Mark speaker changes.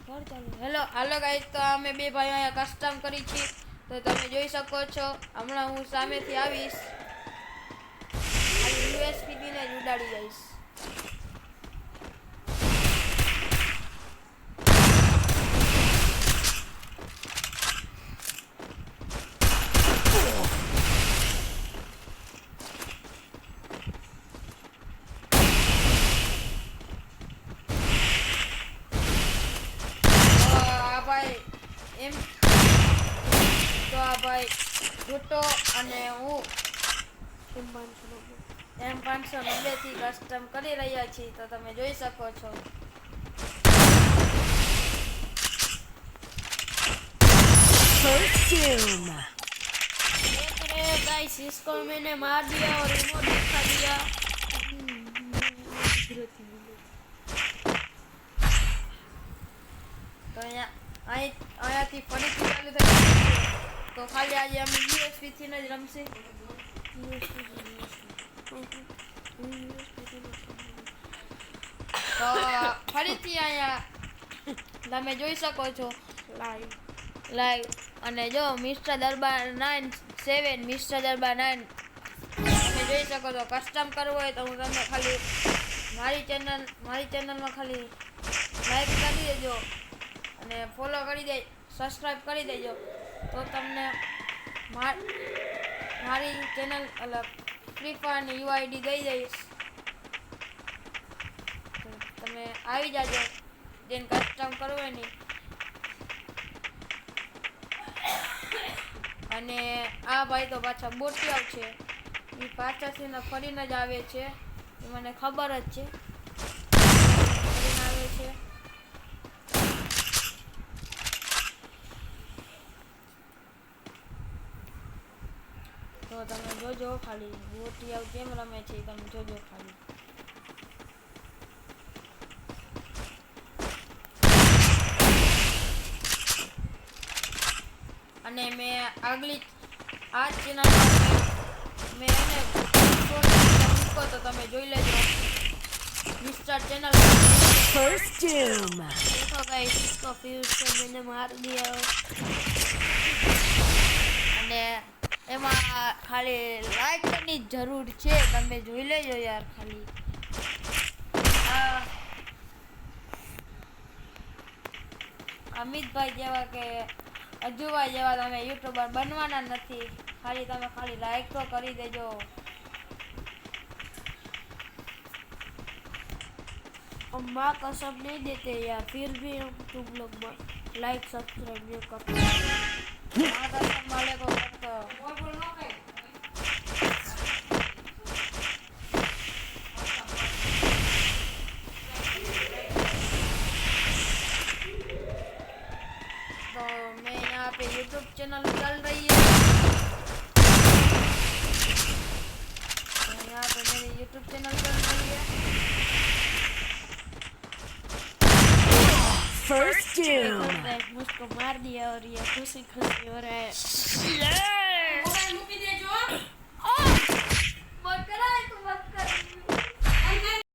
Speaker 1: Hello હાલો guys, તો અમે બે ભાઈઓ અહીંયા કસ્ટમ કરી છે, તો તમે જોઈ શકો છો. હમણાં હું સામેથી આવીશ, યુએસપી ને જ ઉડાડી જઈશ. એમ તો આ ભાઈ ભૂટો અને હું M590 થી કસ્ટમ કરી રહ્યા છીએ, તો તમે જોઈ શકો છો. देख रहे हैं गाइस, इसको मैंने मार दिया और रिमोट दिखा दिया. तो અહીંયાથી ફરીથી ચાલુ થઈ, તો ખાલી આજે અમે યુએસપી થી જ રમશે. તો ફરીથી અહીંયા તમે જોઈ શકો છો લાઈવ. અને જો મિસ્ટર દરબાર 97 મિસ્ટર દરબાર 9 તમે જોઈ શકો છો. કસ્ટમ કરવો હોય તો હું તમને ખાલી મારી ચેનલમાં ખાલી લાઈક કરી દેજો અને ફોલો કરી દે, સબસ્ક્રાઇબ કરી દેજો, તો તમને મારી ચેનલ ફ્રી ફાયરની યુઆઈડી દઈ દઈશ. તમે આવી જાજો જેને કસ્ટમ કરવું હોય નહીં. અને આ ભાઈ તો પાછા બોટિયાવ છે, એ પાછળથી ફરીને જ આવે છે, એ મને ખબર જ છે. ફરીને આવે છે. તો તમે જોજો ખાલી બોટિયાવ કેમ રમે છે, તમે જોજો ખાલી. અને મેં આગલી આ ચેનલમાં મેં એને મૂકો તો તમે જોઈ લેજો. मिस्टर चैनल फर्स्ट डूम देखो गाइस, इसको फ्यूज से मैंने मार दिया. અને એમાં ખાલી લાઈકની જરૂર છે, તમે જોઈ લેજો યાર ખાલી. અમિતભાઈ જેવા કે અજુભાઈ જેવા તમે યુટ્યુબર બનવાના નથી, ખાલી તમે ખાલી લાઈક તો કરી દેજો. हम माँ कसम नहीं देते यार, फिर भी हम तुम लोग लाइक सब्सक्राइब नहीं करते. माँ कसम वाले को करते तो मैं यहाँ पे यूट्यूब चैनल चल रही है, तो यहाँ पे मेरी यूट्यूब चैनल चल रही है. फर्स्ट मुझको मार दिया और ये खुशी खुशी हो रहा है.